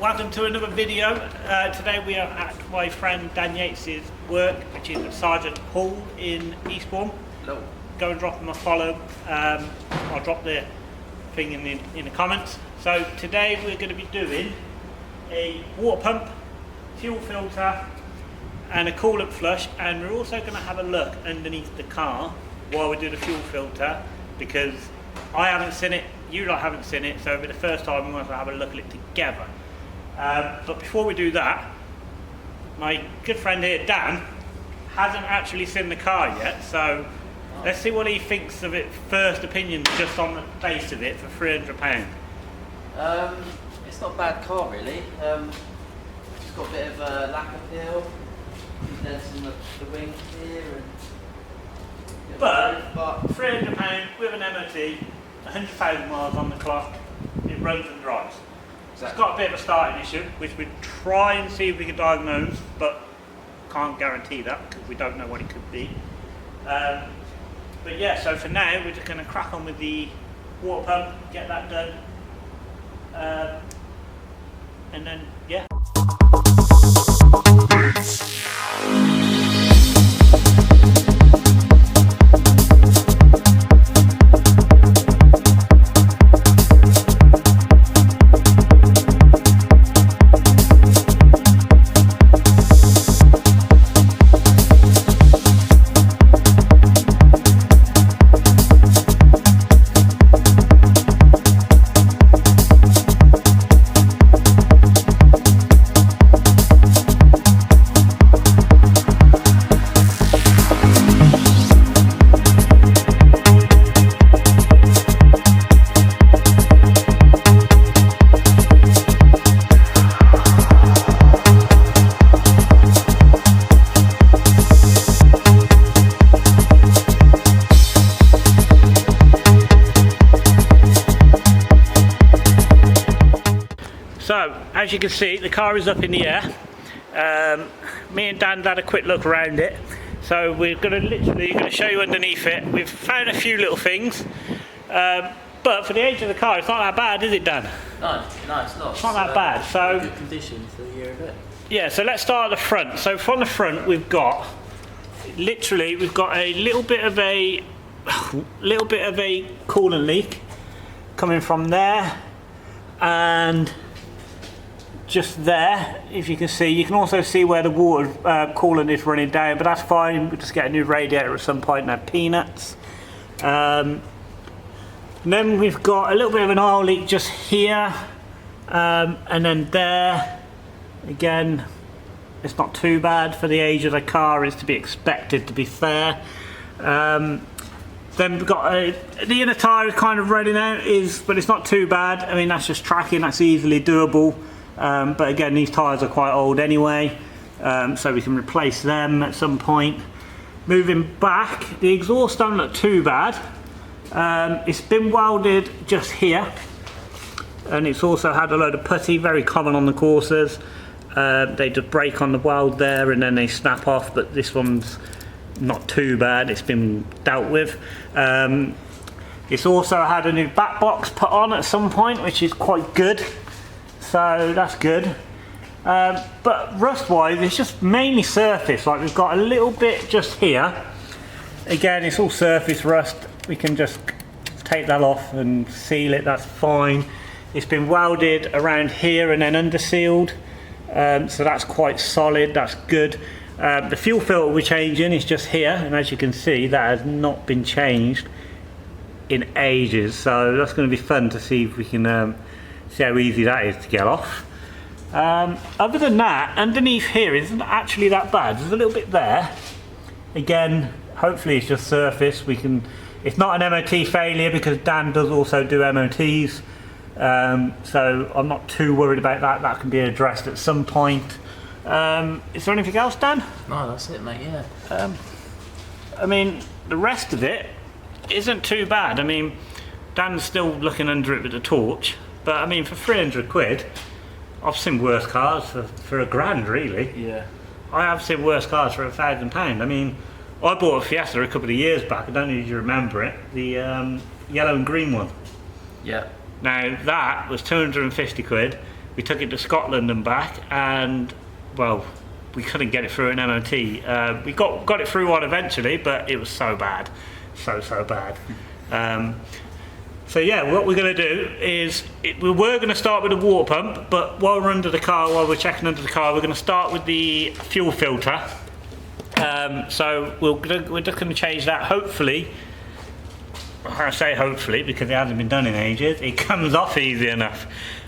welcome to another video. Today we are at my friend Dan Yates' work, which is at Sergeant Hall in Eastbourne. Hello. Go and drop him a follow. I'll drop the thing in the comments. So today we're going to be doing a water pump, fuel filter and a coolant flush, and we're also going to have a look underneath the car while we do the fuel filter, because I haven't seen it, you lot haven't seen it, so it'll be the first time we want to have a look at it together. But before we do that, my good friend here, Dan, hasn't actually seen the car yet, so let's see what he thinks of it, first opinion, just on the face of it, for £300. It's not a bad car really. Just got a bit of a lack of feel. There's some of the wings here. But £300 with an MOT, 100,000 miles on the clock, it runs and drives. Exactly. It's got a bit of a starting issue, which we try and see if we can diagnose, but can't guarantee that because we don't know what it could be. But yeah, so for now we're just going to crack on with the water pump, get that done, and then yeah. So, as you can see, the car is up in the air. Me and Dan had a quick look around it. So we're going to show you underneath it. We've found a few little things. But for the age of the car, it's not that bad, is it, Dan? No, it's not. It's not that bad. So, good condition for the year of it. Yeah, so let's start at the front. So from the front, we've got a little bit of a coolant leak coming from there, and just there, if you can see. You can also see where the water coolant is running down, but that's fine. We'll just get a new radiator at some point and have peanuts. And then we've got a little bit of an oil leak just here, and then there. Again, it's not too bad for the age of the car. It's to be expected, to be fair. Then we've got the inner tyre is kind of running out, but it's not too bad. I mean, that's just tracking, that's easily doable. But again, these tyres are quite old anyway, so we can replace them at some point. Moving back, the exhaust don't look too bad. It's been welded just here, and it's also had a load of putty, very common on the Corsas. They just break on the weld there and then they snap off, but this one's not too bad. It's been dealt with. It's also had a new back box put on at some point, which is quite good. So that's good. But rust wise, it's just mainly surface. Like, we've got a little bit just here. Again, it's all surface rust. We can just take that off and seal it, that's fine. It's been welded around here and then under sealed. So that's quite solid, that's good. The fuel filter we're changing is just here, and as you can see, that has not been changed in ages. So that's going to be fun to see if we can see how easy that is to get off. Other than that, underneath here isn't actually that bad. There's a little bit there. Again, hopefully it's just surface. It's not an MOT failure because Dan does also do MOTs. So I'm not too worried about that. That can be addressed at some point. Is there anything else, Dan? No, that's it, mate, yeah. I mean, the rest of it isn't too bad. I mean, Dan's still looking under it with a torch. But I mean, for 300 quid, I've seen worse cars for £1,000, really. Yeah. I have seen worse cars for £1,000. I mean, I bought a Fiesta a couple of years back. I don't know if you remember it. The yellow and green one. Yeah. Now that was 250 quid, we took it to Scotland and back, and well, we couldn't get it through an MOT. We got it through one eventually, but it was so bad, so bad. So yeah, what we're going to do is, we were going to start with the water pump, but while we're checking under the car, we're going to start with the fuel filter. So we're just going to change that. Hopefully, I say hopefully because it hasn't been done in ages, it comes off easy enough.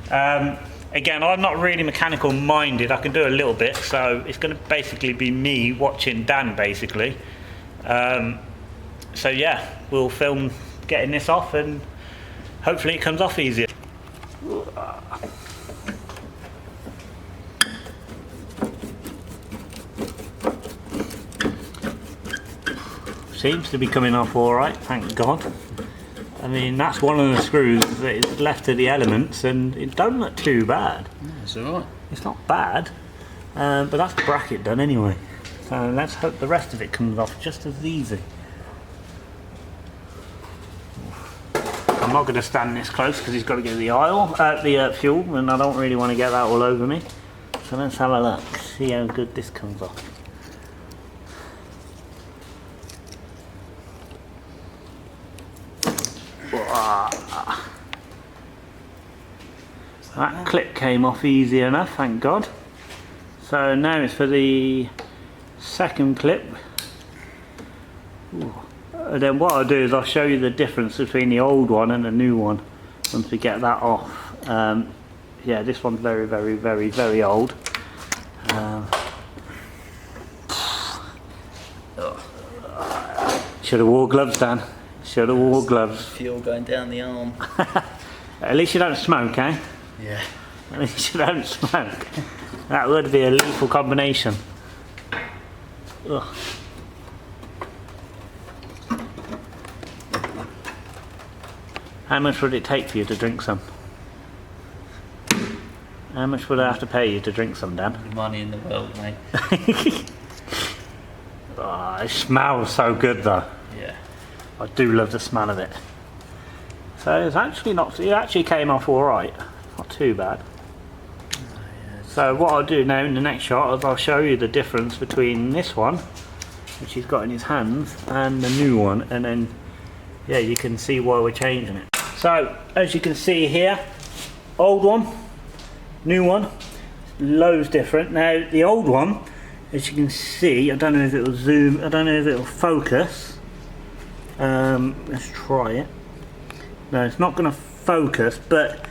Again, I'm not really mechanical minded, I can do a little bit, so it's going to basically be me watching Dan basically. So yeah, we'll film getting this off and hopefully it comes off easier. Seems to be coming off alright, thank God. I mean, that's one of the screws that is left to the elements, and it don't look too bad. Yeah, it's alright. It's not bad, but that's the bracket done anyway. So let's hope the rest of it comes off just as easy. I'm not going to stand this close because he's got to get the fuel, and I don't really want to get that all over me. So let's have a look, see how good this comes off. That clip came off easy enough, thank God. So now it's for the second clip. Ooh. And then what I'll do is I'll show you the difference between the old one and the new one once we get that off. Yeah, this one's very old. Should have wore gloves, Dan. Should have wore gloves. Fuel going down the arm. At least you don't smoke, eh? Yeah. At least you don't smoke. That would be a lethal combination. Ugh. How much would it take for you to drink some? How much would I have to pay you to drink some, Dan? All the money in the world, mate. Oh, it smells so good though. Yeah. I do love the smell of it. So it's actually not, it actually came off alright. Not too bad. Oh, yeah. So what I'll do now in the next shot is I'll show you the difference between this one, which he's got in his hands, and the new one, and then yeah, you can see why we're changing it. So as you can see here, old one, new one, loads different. Now the old one, as you can see, I don't know if it will zoom, I don't know if it will focus. Let's try it. No, it's not going to focus, but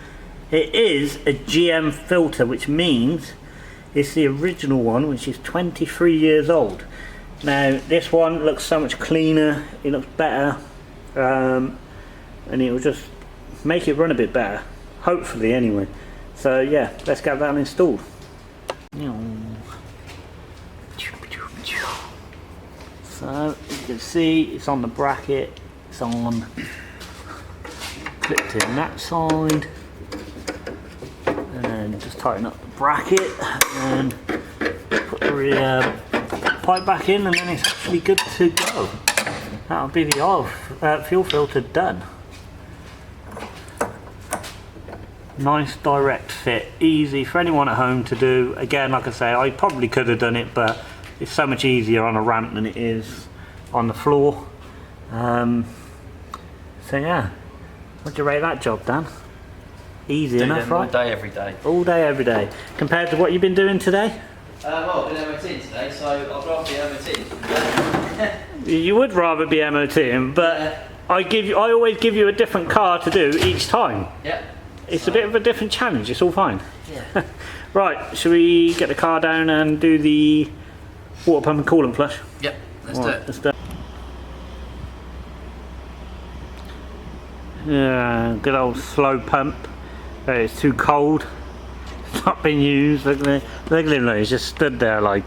it is a GM filter, which means it's the original one, which is 23 years old. Now this one looks so much cleaner, it looks better, and it will just make it run a bit better, hopefully anyway. So yeah, let's get that installed. So you can see it's on the bracket, it's on, clipped in that side, and just tighten up the bracket and put the pipe back in, and then it's actually good to go. That'll be the oil fuel filter done. Nice direct fit, easy for anyone at home to do. Again, like I say, I probably could have done it, but it's so much easier on a ramp than it is on the floor. So yeah, what'd you rate that job, Dan? Easy enough, right? All day, every day. All day, every day. Compared to what you've been doing today? Well, I've been MOTing today, so I'd rather be MOTing. You would rather be MOTing, but Yeah. I always give you a different car to do each time. Yep. It's a bit of a different challenge, it's all fine. Yeah. Right, should we get the car down and do the water pump and coolant flush? Yep, let's do Right, it. let's do it. Yeah, good old slow pump. It's too cold. It's not been used. Look at him, look, he's just stood there like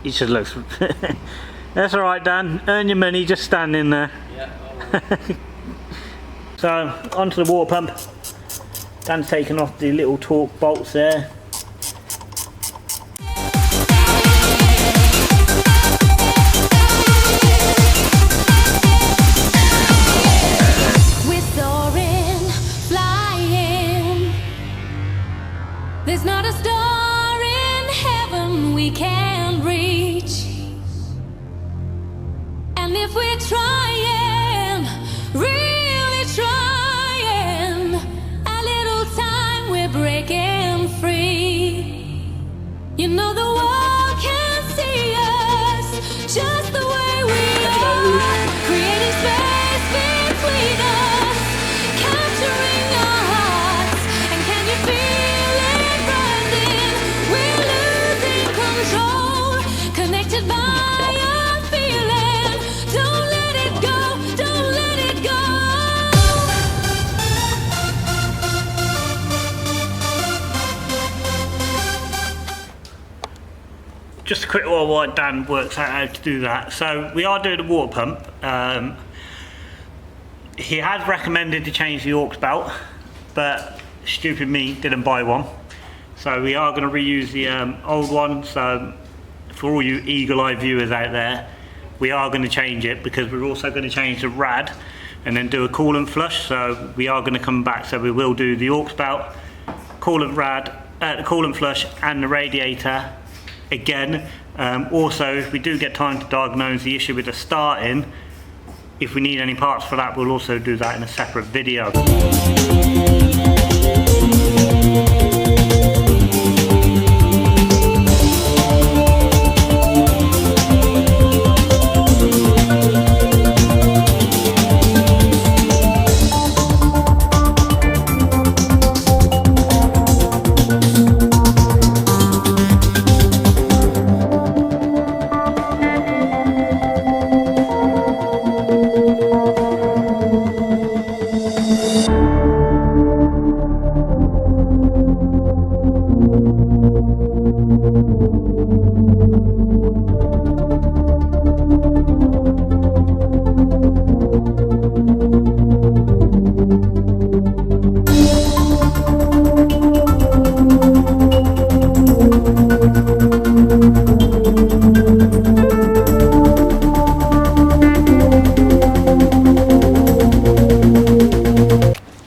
he just looks. That's alright, Dan. Earn your money just standing there. Yeah. So onto the water pump. Dan's taken off the little torque bolts there. We're soaring, flying. There's not a star in heaven we can't reach. And if we're trying, really trying, a little time we're breaking free. You know the world can see us just the way we are, creating space between us, capturing our hearts. And can you feel it rising? We're losing control, connected by a feeling. Don't let it go, don't let it go. Just a quick while Dan works out how to do that. So we are doing a water pump. He has recommended to change the aux belt, but stupid me didn't buy one. So we are going to reuse the old one. So for all you eagle-eyed viewers out there, we are going to change it because we're also going to change the rad and then do a coolant flush. So we are going to come back. So we will do the aux belt, coolant rad, the coolant flush, and the radiator again. Also, if we do get time to diagnose the issue with the starting, if we need any parts for that, we'll also do that in a separate video.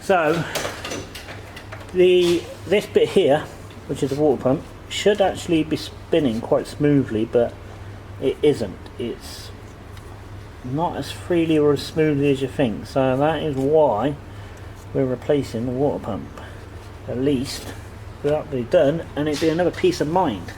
So this bit here, which is the water pump, should actually be spinning quite smoothly, but it isn't. It's not as freely or as smoothly as you think. So that is why we're replacing the water pump. At least that'll be done, and it'd be another peace of mind.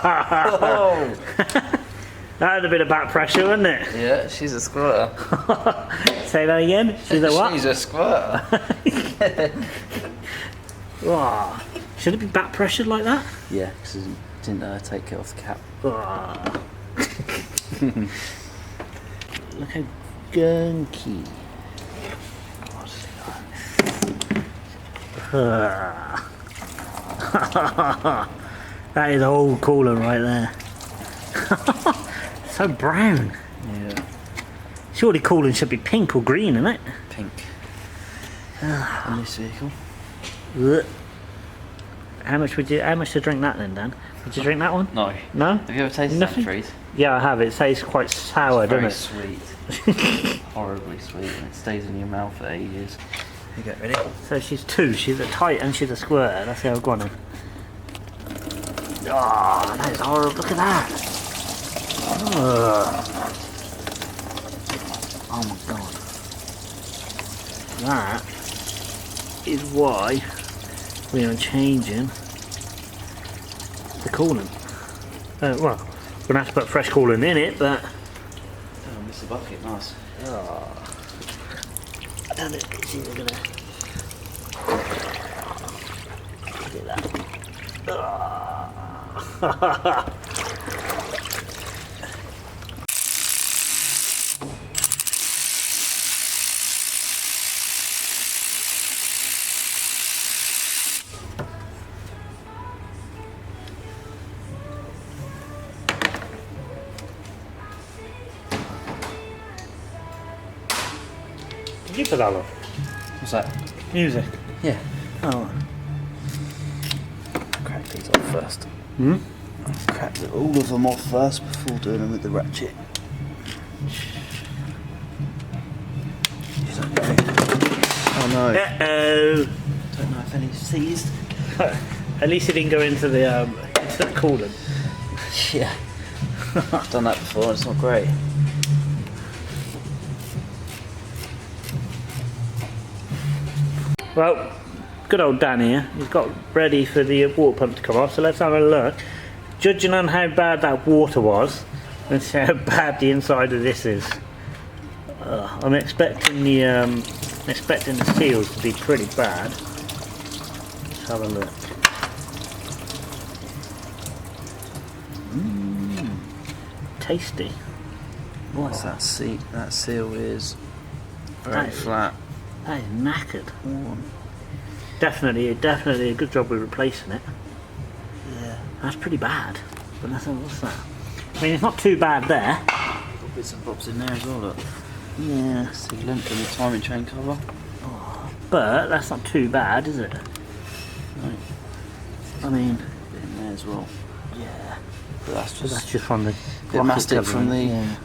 Oh. That had a bit of back pressure, wasn't it? Yeah, she's a squirter. Say that again. She's a what? She's a squirter. Oh, should it be back pressured like that? Yeah, because I didn't take it off the cap. Oh. Look how gunky. That is old coolant right there. So brown. Yeah. Surely coolant should be pink or green, isn't it? Pink. On this vehicle. Ugh. How much to drink that then, Dan? Would you drink that one? No. No? Have you ever tasted Nothing? that treat? Yeah, I have. It tastes quite sour, doesn't it? Very sweet. Horribly sweet, and it stays in your mouth for 8 years. You get ready? So she's two. She's a tight and she's a squirter. That's how I've gone in. Oh, that is horrible. Look at that. Ugh. Oh my god. That is why we are changing the coolant. Well, we're going to have to put fresh coolant in it, but... Oh, I missed the bucket, nice. Oh. Damn it, it's either going to... Look at that. Oh. Did you put that on? What's that? Music. Yeah. Oh. Crack these off first. Hmm? Crack all of them off first before doing them with the ratchet. Oh no. Uh-oh. Don't know if any seized. At least it didn't go into the coolant. Yeah. I've done that before, it's not great. Well, good old Dan here. He's got ready for the water pump to come off, so let's have a look. Judging on how bad that water was, let's see how bad the inside of this is. I'm expecting the seals to be pretty bad. Let's have a look. Tasty. What's that seat? That seal is very flat. That is knackered. Definitely a good job with replacing it. Yeah. That's pretty bad. But what's that? I mean, it's not too bad there. Got bits and bobs in there as well, look. Yeah. That's the length of the timing chain cover. But that's not too bad, is it? No. I mean, Bit in there as well. yeah. But that's just from the bit of mastic cover, from the yeah.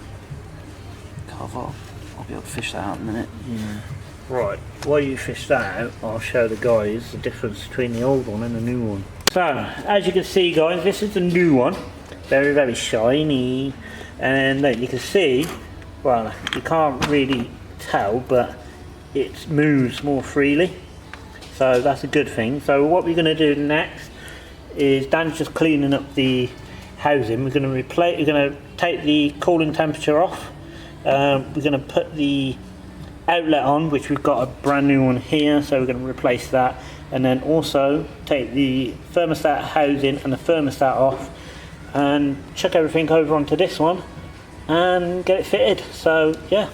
cover. I'll be able to fish that out in a minute. Yeah. Right, while you fish that out, I'll show the guys the difference between the old one and the new one. So, as you can see guys, this is the new one. Very, very shiny. And look, you can see, well, you can't really tell, but it moves more freely. So that's a good thing. So what we're going to do next is Dan's just cleaning up the housing. We're going to take the cooling temperature off. We're going to put the outlet on, which we've got a brand new one here, so we're going to replace that, and then also take the thermostat housing and the thermostat off and chuck everything over onto this one and get it fitted. So yeah,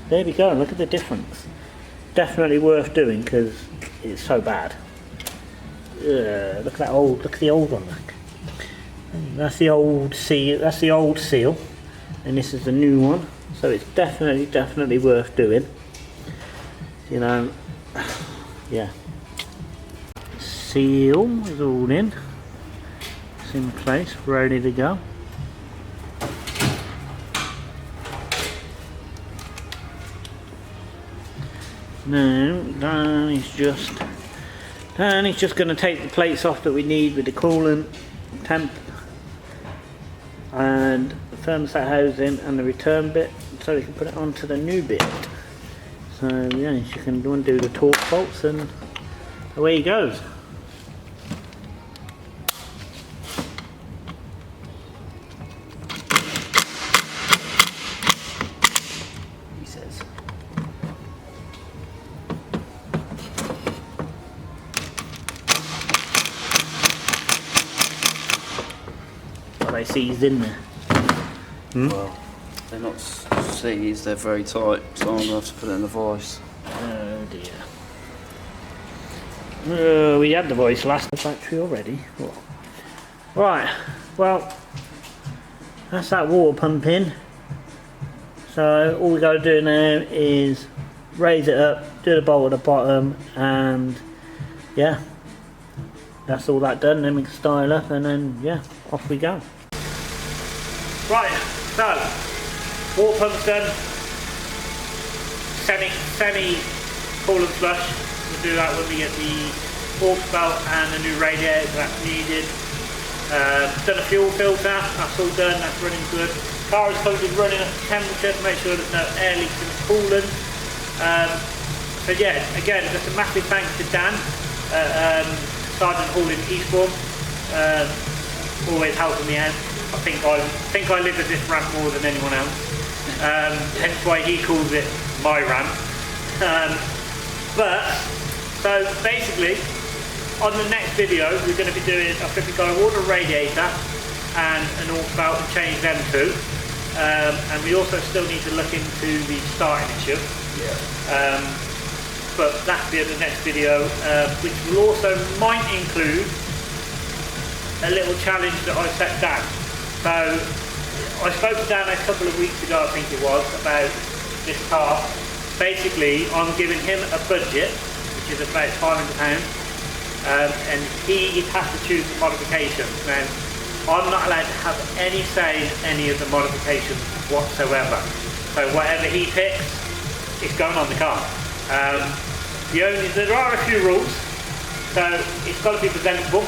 there we go. Look at the difference. Definitely worth doing because it's so bad. Look at that old. Look at the old one. Look. That's the old seal. That's the old seal, and this is the new one. So it's definitely worth doing. You know, yeah. Seal is all in. It's in place, ready to go. Now, Dan is just going to take the plates off that we need with the coolant, temp, and the thermostat housing and the return bit, so we can put it onto the new bit. So yeah, you can undo the torque bolts and away he goes. He says. But I see he's in there. Well, they're not seized, they're very tight, so I'm going to have to put it in the vice. Oh dear. We had the voice last factory already. Oh. Right, well, that's that water pump in. So all we got to do now is raise it up, do the bolt at the bottom, and yeah, that's all that done. Then we can style up, and then yeah, off we go. Right, so water pump's done. Semi coolant flush. We'll do that when we get the aux belt and the new radiator that's needed. Done a fuel filter, that's all done, that's running good. Car is currently running at temperature to make sure there's no air leaks in the coolant. So yeah, again, just a massive thanks to Dan, Sergeant Hall in Eastbourne, always helping me out. I think I live at this ramp more than anyone else, hence why he calls it my ramp. But so basically, on the next video, we're going to be doing. I think we're going to order a radiator and an aux belt and change them too. And we also still need to look into the starting issue. Yeah. But that'll be in the next video, which will also might include a little challenge that I set down. So I spoke to Dan a couple of weeks ago, I think it was, about this car. Basically, I'm giving him a budget, which is about £500, and he has to choose the modifications. Now, I'm not allowed to have any say in any of the modifications whatsoever. So whatever he picks, it's going on the car. There are a few rules. So it's got to be presentable,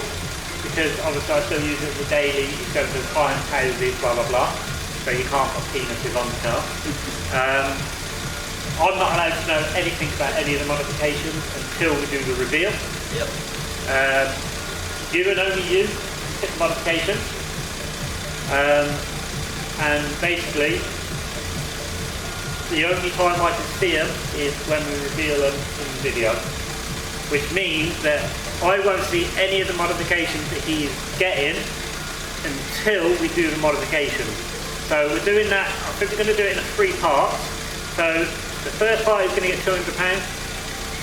because obviously I still use it as a daily. It's going to iron houses, blah blah blah. So you can't put penises on the car. I'm not allowed to know anything about any of the modifications until we do the reveal. Yep. You and only you pick the modifications. And basically, the only time I can see them is when we reveal them in the video, which means that I won't see any of the modifications that he's getting until we do the modifications. So we're doing that, I think we're going to do it in 3 parts. So the first part is going to get £200,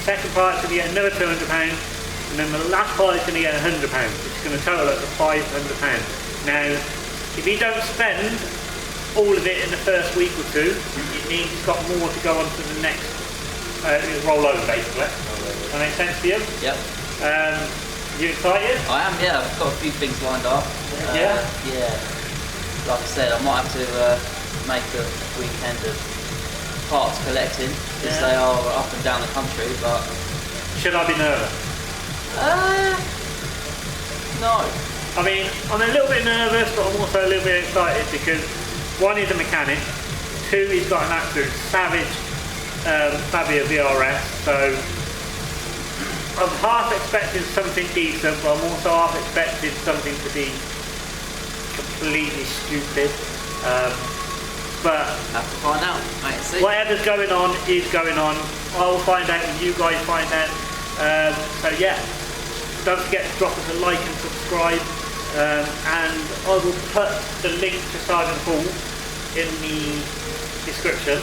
second part is going to get another £200, and then the last part is going to get £100, which is going to total up to £500. Now, if you don't spend all of it in the first week or two, it means he's got more to go on to the next roll over, basically. That makes sense to you? Yep. You excited? I am, yeah. I've got a few things lined up. Yeah? Yeah. Like I said, I might have to make a weekend of parts collecting, because they are up and down the country, but... Should I be nervous? No. I mean, I'm a little bit nervous, but I'm also a little bit excited because one, he's a mechanic, two, he's got an absolute savage Fabia VRS, so I'm half expecting something decent, but I'm also half expecting something to be completely stupid. But have to find out, mate. See. Whatever's going on is going on. I will find out when you guys find out. So yeah, don't forget to drop us a like and subscribe. And I will put the link to Sergeant Hall in the description.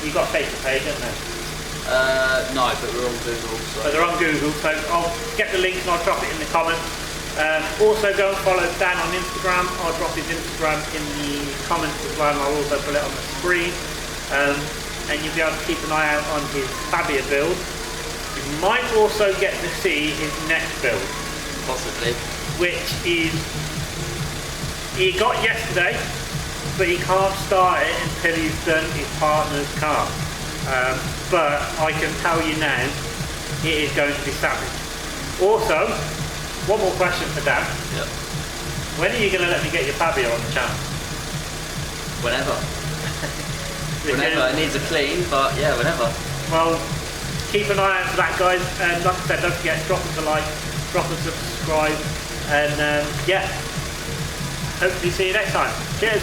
You've got a Facebook page, haven't you? No, but we're on Google. So. But they're on Google, so I'll get the links and I'll drop it in the comments. Also go and follow Dan on Instagram. I'll drop his Instagram in the comments as well, and I'll also put it on the screen. And you'll be able to keep an eye out on his Fabia build. You might also get to see his next build. Possibly. Which is, he got yesterday, but he can't start it until he's done his partner's car. But I can tell you now, it is going to be savage. Also, one more question for Dan. Yep. When are you going to let me get your Fabia on the channel? Whenever. Whenever. It needs a clean, but yeah, whenever. Well, keep an eye out for that, guys. And like I said, don't forget, drop us a like, drop us a subscribe, and yeah, hopefully see you next time. Cheers.